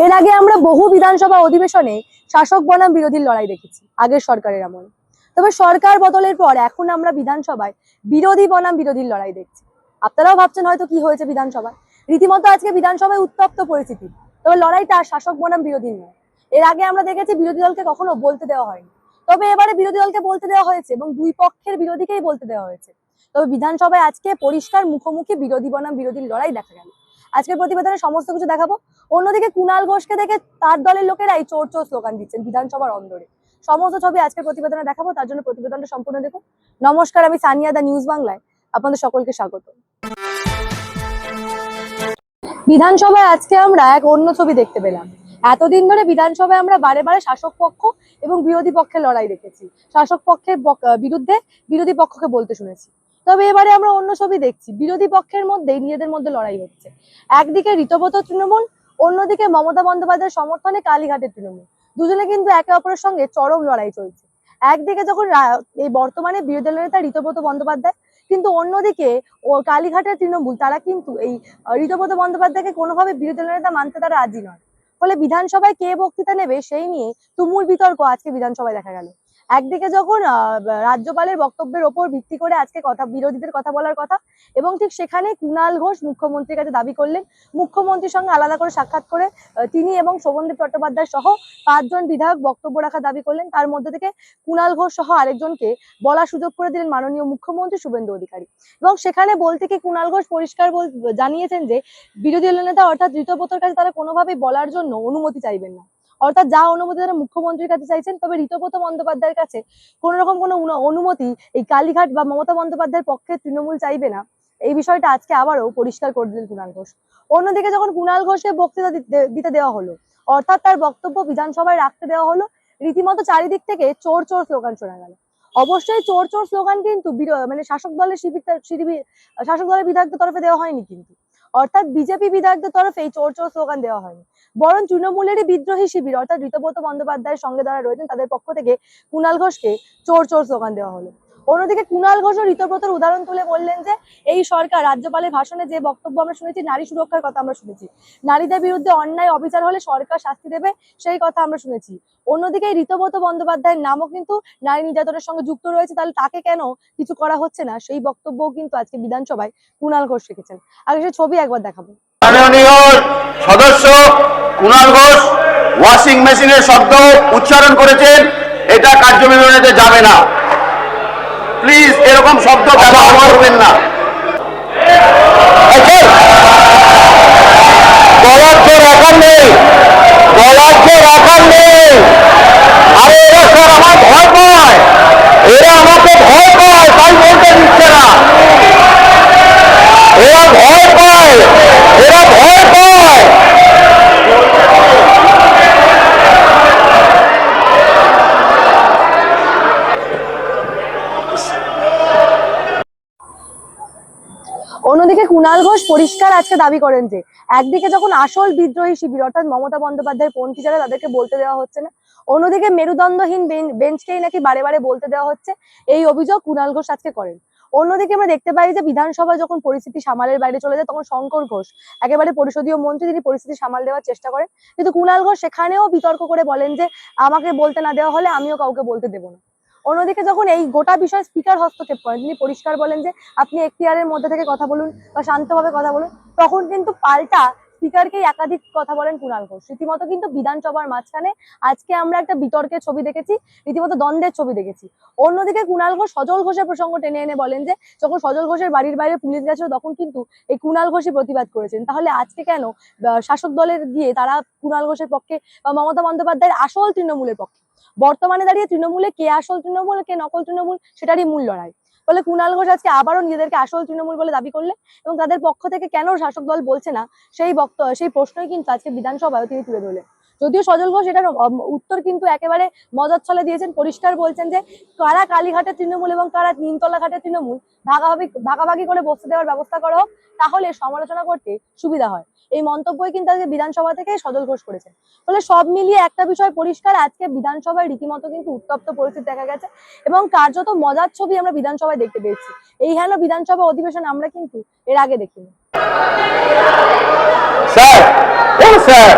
এর আগে আমরা বহু বিধানসভা অধিবেশনে শাসক বনাম বিরোধীর লড়াই দেখেছি আগের সরকারের আমলে। তবে সরকার বদলের পর এখন আমরা বিধানসভায় বিরোধী বনাম বিরোধীর লড়াই দেখছি। আপনারাও ভাবছেন হয়তো কি হয়েছে বিধানসভায়। রীতিমতো আজকে বিধানসভায় উত্তপ্ত পরিস্থিতি। তবে লড়াইটা শাসক বনাম বিরোধীর নয়। এর আগে আমরা দেখেছি বিরোধী দলকে কখনো বলতে দেওয়া হয়নি, তবে এবারে বিরোধী দলকে বলতে দেওয়া হয়েছে এবং দুই পক্ষের বিরোধীকেই বলতে দেওয়া হয়েছে। তবে বিধানসভায় আজকে পরিষ্কার মুখোমুখি বিরোধী বনাম বিরোধীর লড়াই দেখা গেল। আজকের প্রতিবেদনে সমস্ত কিছু দেখাবো। অন্যদিকে কুণাল ঘোষকে দেখে তার দলের লোকেরা এই চোর চোর স্লোগান দিচ্ছেন বিধানসভার অন্দরে। সমস্ত ছবি আজকের প্রতিবেদনে দেখাবো, তার জন্য প্রতিবেদনটা সম্পূর্ণ দেখুন। নমস্কার, আমি সানিয়া, দা নিউজ বাংলায় আপনাদের সকলকে স্বাগত। বিধানসভায় আজকে আমরা এক অন্য ছবি দেখতে পেলাম। এতদিন ধরে বিধানসভায় আমরা বারে বারে শাসক পক্ষ এবং বিরোধী পক্ষের লড়াই দেখেছি, শাসক পক্ষের বিরুদ্ধে বিরোধী পক্ষকে বলতে শুনেছি। তবে এবারে আমরা অন্য ছবি দেখছি, বিরোধী পক্ষের মধ্যেই নিজেদের মধ্যে লড়াই হচ্ছে। একদিকে ঋতব্রত তৃণমূল, অন্যদিকে মমতা বন্দ্যোপাধ্যায়ের সমর্থনে কালীঘাটের তৃণমূল। দুজনে কিন্তু একে অপরের সঙ্গে চরম লড়াই চলছে। একদিকে যখন এই বর্তমানে বিরোধী দলের নেতা ঋতব্রত বন্দ্যোপাধ্যায়, কিন্তু অন্যদিকে ও কালীঘাটের তৃণমূল তারা কিন্তু এই ঋতব্রত বন্দ্যোপাধ্যায়কে কোনোভাবে বিরোধী দলের নেতা মানতে তারা রাজি নয়। ফলে বিধানসভায় কে বক্তৃতা নেবে সেই নিয়ে তুমুল বিতর্ক আজকে বিধানসভায় দেখা গেল। একদিকে যখন রাজ্যপালের বক্তব্যের ওপর ভিত্তি করে আজকে বিরোধীদের কথা বলার কথা, এবং ঠিক সেখানে কুণাল ঘোষ মুখ্যমন্ত্রীর কাছে দাবি করলেন, মুখ্যমন্ত্রীর সঙ্গে আলাদা করে সাক্ষাৎ করে তিনি এবং শোভনদেব চট্টোপাধ্যায় সহ 5 জন বিধায়ক বক্তব্য রাখার দাবি করলেন। তার মধ্যে থেকে কুণাল ঘোষ সহ আরেকজনকে বলার সুযোগ করে দিলেন মাননীয় মুখ্যমন্ত্রী শুভেন্দু অধিকারী। এবং সেখানে বলতে কি কুণাল ঘোষ পরিষ্কার জানিয়েছেন যে বিরোধী দলের নেতা অর্থাৎ ঋতব্রতর কাছে তারা কোনোভাবেই বলার জন্য অনুমতি চাইবেন না, অর্থাৎ যা অনুমতি তারা মুখ্যমন্ত্রীর কাছে চাইছেন। তবে ঋতব্রত বন্দ্যোপাধ্যায়ের কাছে কোনো রকম কোনো অনুমতি এই কালীঘাট বা মমতা বন্দ্যোপাধ্যায়ের পক্ষে তৃণমূল চাইবে না, এই বিষয়টা আজকে আবারও পরিষ্কার করে দিলেন কুণাল ঘোষ। অন্যদিকে যখন কুণাল ঘোষকে বক্তৃতা দিতে দেওয়া হলো, অর্থাৎ তার বক্তব্য বিধানসভায় রাখতে দেওয়া হলো, রীতিমতো চারিদিক থেকে চোর চোর স্লোগান শোনা গেল। অবশ্যই চোর চোর স্লোগান কিন্তু মানে শাসক দলের বিধায়কদের তরফে দেওয়া হয়নি, কিন্তু অর্থাৎ বিজেপি বিধায়কদের তরফে এই চোর চোর স্লোগান দেওয়া হয়নি, বরং তৃণমূলেরই বিদ্রোহী শিবির অর্থাৎ ঋতব্রত বন্দ্যোপাধ্যায়ের সঙ্গে যারা রয়েছেন তাদের পক্ষ থেকে কুণাল ঘোষকে চোর চোর স্লোগান দেওয়া হলো। অন্যদিকে কুণাল ঘোষ ও ঋতব্রতর উদাহরণ তুলে বললেন যে এই সরকার রাজ্যপালের ভাষণে যে বক্তব্য আমরা শুনেছি, নারী সুরক্ষার কথা আমরা শুনেছি, নারীদের বিরুদ্ধে অন্যায় অবিচার হলে সরকার শাস্তি দেবে সেই কথা আমরা শুনেছি। অন্যদিকে ঋতব্রত বন্দ্যোপাধ্যায়ের নামও কিন্তু নারী নির্যাতনের সঙ্গে যুক্ত রয়েছে, তাহলে তাকে কেন কিছু করা হচ্ছে না সেই বক্তব্যও কিন্তু আজকে বিধানসভায় কুণাল ঘোষ রেখেছেন। আগে সে ছবি একবার দেখাবো। মাননীয় সদস্য কুণাল ঘোষ ওয়াশিং মেশিনের শব্দ উচ্চারণ করেছেন, এটা কার্যবিবরণীতে যাবে না। প্লিজ এরকম শব্দ ব্যবহার করবেন না। বলার যে রাখার নেই, বলার যে রাখার নেই। আরে এরা স্যার আমার ভয় পায়, এরা আমাকে ভয় পায়, তাই বলতে দিচ্ছে না। এরা ভয় পায়, এরা ভয় পায়। অন্যদিকে কুণাল ঘোষ পরিষ্কার আজকে দাবি করেন যে একদিকে যখন আসল বিদ্রোহী শিবির অর্থাৎ মমতা বন্দ্যোপাধ্যায়ের পন্থী যারা তাদেরকে বলতে দেওয়া হচ্ছে না, অন্যদিকে মেরুদণ্ডহীন বেঞ্চকেই নাকি বারে বারে বলতে দেওয়া হচ্ছে, এই অভিযোগ কুণাল ঘোষ আজকে করেন। অন্যদিকে আমরা দেখতে পাই যে বিধানসভায় যখন পরিস্থিতি সামালের বাইরে চলে যায় তখন শঙ্কর ঘোষ একেবারে পরিষদীয় মন্ত্রী, তিনি পরিস্থিতি সামাল দেওয়ার চেষ্টা করেন, কিন্তু কুণাল ঘোষ সেখানেও বিতর্ক করে বলেন যে আমাকে বলতে না দেওয়া হলে আমিও কাউকে বলতে দেবো না। অন্যদিকে যখন এই গোটা বিষয় স্পিকার হস্তক্ষেপ করেন, তিনি পরিষ্কার বলেন যে আপনি এখতিয়ারের মধ্যে থেকে কথা বলুন বা শান্তভাবে কথা বলুন, তখন কিন্তু পাল্টা স্পিকারকেই একাধিক কথা বলেন কুণাল ঘোষ। রীতিমতো কিন্তু বিধানসভার মাঝখানে আজকে আমরা একটা বিতর্কের ছবি দেখেছি, রীতিমতো দ্বন্দ্বের ছবি দেখেছি। অন্যদিকে কুণাল ঘোষ সজল ঘোষের প্রসঙ্গ টেনে এনে বলেন যে যখন সজল ঘোষের বাড়ির বাইরে পুলিশ গেছিল তখন কিন্তু এই কুণাল ঘোষই প্রতিবাদ করেছেন, তাহলে আজকে কেন শাসক দলের গিয়ে তারা কুণাল ঘোষের পক্ষে বা মমতা বন্দ্যোপাধ্যায়ের আসল তৃণমূলের পক্ষে? বর্তমানে দাঁড়িয়ে তৃণমূলে কে আসল তৃণমূল কে নকল তৃণমূল সেটারই মূল লড়াই। ফলে কুণাল ঘোষ আজকে আবারও নিজেদেরকে আসল তৃণমূল বলে দাবি করলেন, এবং তাদের পক্ষ থেকে কেন শাসক দল বলছে না সেই প্রশ্নই কিন্তু আজকে বিধানসভায় তিনি তুলে ধরলেন। যদিও সজল ঘোষ এটার উত্তর কিন্তু একেবারে মজার ছলে দিয়েছেন, পরিষ্কার বলছেন যে কারা কালীঘাটের তৃণমূল এবং কারা নিমতলা ঘাটের তৃণমূল ভাগাভাগি করে বসতে দেওয়ার ব্যবস্থা করা হোক, তাহলে সমালোচনা করতে সুবিধা হয়। এই মন্তব্যই কিন্তু আজকে বিধানসভা থেকে সজল ঘোষ করেছেন। ফলে সব মিলিয়ে একটা বিষয় পরিষ্কার, আজকে বিধানসভায় রীতিমতো কিন্তু উত্তপ্ত পরিস্থিতি দেখা গেছে এবং কার্যত মজার ছবি আমরা বিধানসভায় দেখতে পেয়েছি। এই হেন বিধানসভা অধিবেশন আমরা কিন্তু এর আগে দেখিনি। স্যার, স্যার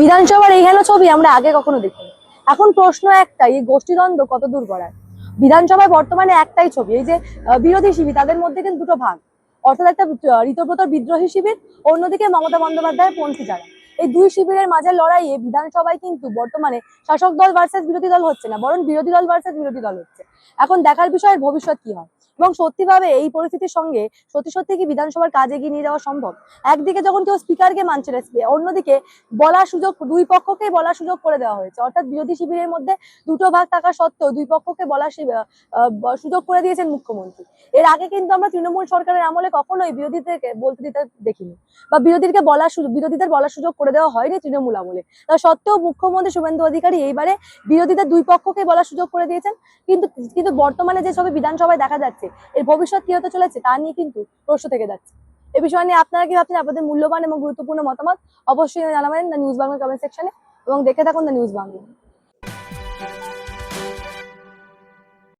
বিধানসভার এইখানে ছবি আমরা আগে কখনো দেখিনি। এখন প্রশ্ন একটাই, এই গোষ্ঠীদ্বন্দ্ব কত দূর গড়ায়। বিধানসভায় বর্তমানে একটাই ছবি, এই যে বিরোধী শিবির, তাদের মধ্যে কিন্তু দুটো ভাগ, অর্থাৎ একটা ঋতব্রত বিদ্রোহী শিবির, অন্যদিকে মমতা বন্দ্যোপাধ্যায়ের পন্থী যারা। এই দুই শিবিরের মাঝে লড়াইয়ে বিধানসভায় কিন্তু বর্তমানে শাসক দল ভার্সেস বিরোধী দল হচ্ছে না, বরং বিরোধী দল ভার্সেস বিরোধী দল হচ্ছে। এখন দেখার বিষয়ের ভবিষ্যৎ কি হয় এবং সত্যিভাবে এই পরিস্থিতির সঙ্গে সত্যি কি বিধানসভার কাজ এগিয়ে নিয়ে যাওয়া সম্ভব। একদিকে যখন কেউ স্পিকারকে মানছে না, অন্যদিকে বলার সুযোগ, দুই পক্ষকেই বলার সুযোগ করে দেওয়া হয়েছে, অর্থাৎ বিরোধী শিবিরের মধ্যে দুটো ভাগ থাকা সত্ত্বেও দুই পক্ষকে বলার সুযোগ করে দিয়েছেন মুখ্যমন্ত্রী। এর আগে কিন্তু আমরা তৃণমূল সরকারের আমলে কখনোই বিরোধীদেরকে বলতে দিতে দেখিনি, বা বিরোধীদের বলার সুযোগ করে দেওয়া হয়নি তৃণমূল আমলে। তা সত্ত্বেও মুখ্যমন্ত্রী শুভেন্দু অধিকারী এইবারে বিরোধীদের দুই পক্ষকে বলার সুযোগ করে দিয়েছেন। কিন্তু কিন্তু বর্তমানে যে ছবি বিধানসভায় দেখা যাচ্ছে, এর ভবিষ্যৎ কি হতে চলেছে তা নিয়ে কিন্তু প্রশ্ন থেকে যাচ্ছে। এ বিষয় নিয়ে আপনারা কি ভাবছেন? আপনাদের মূল্যবান এবং গুরুত্বপূর্ণ মতামত অবশ্যই জানাবেন দ্য নিউজ বাংলা কমেন্ট সেকশনে, এবং দেখে থাকুন দ্য নিউজ বাংলা।